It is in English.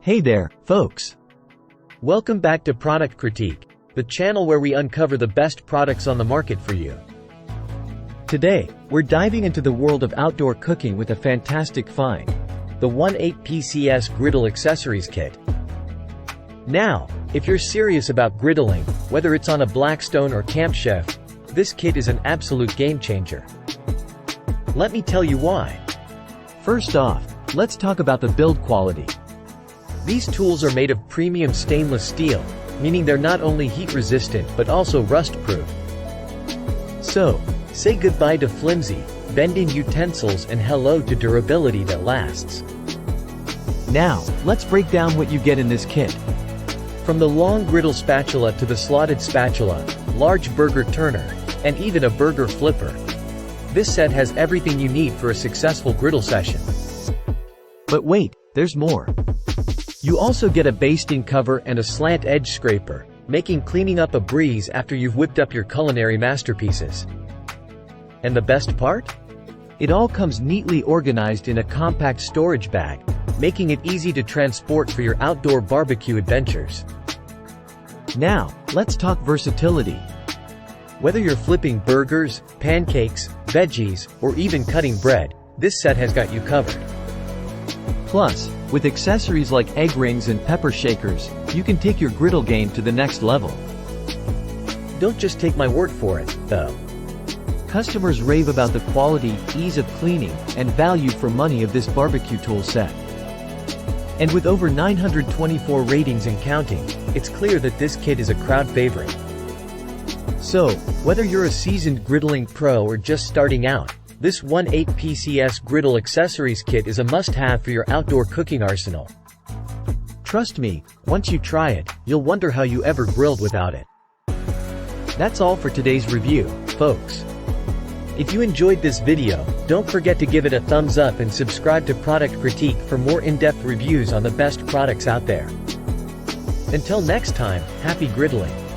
Hey there, folks. Welcome back to Product Critique, the channel where we uncover the best products on the market for you. Today, we're diving into the world of outdoor cooking with a fantastic find, the 18PCS Griddle Accessories Kit. Now, if you're serious about griddling, whether it's on a Blackstone or Camp Chef, this kit is an absolute game changer. Let me tell you why. First off, let's talk about the build quality. These tools are made of premium stainless steel, meaning they're not only heat resistant but also rust proof. So, say goodbye to flimsy, bending utensils and hello to durability that lasts. Now, let's break down what you get in this kit. From the long griddle spatula to the slotted spatula, large burger turner, and even a burger flipper. This set has everything you need for a successful griddle session. But wait, there's more. You also get a basting cover and a slant edge scraper, making cleaning up a breeze after you've whipped up your culinary masterpieces. And the best part? It all comes neatly organized in a compact storage bag, making it easy to transport for your outdoor barbecue adventures. Now, let's talk versatility. Whether you're flipping burgers, pancakes, veggies, or even cutting bread, this set has got you covered. Plus, with accessories like egg rings and pepper shakers, you can take your griddle game to the next level. Don't just take my word for it, though. Customers rave about the quality, ease of cleaning, and value for money of this barbecue tool set. And with over 924 ratings and counting, it's clear that this kit is a crowd favorite. So, whether you're a seasoned griddling pro or just starting out, this 18PCS Griddle Accessories Kit is a must-have for your outdoor cooking arsenal. Trust me, once you try it, you'll wonder how you ever grilled without it. That's all for today's review, folks. If you enjoyed this video, don't forget to give it a thumbs up and subscribe to Product Critique for more in-depth reviews on the best products out there. Until next time, happy griddling.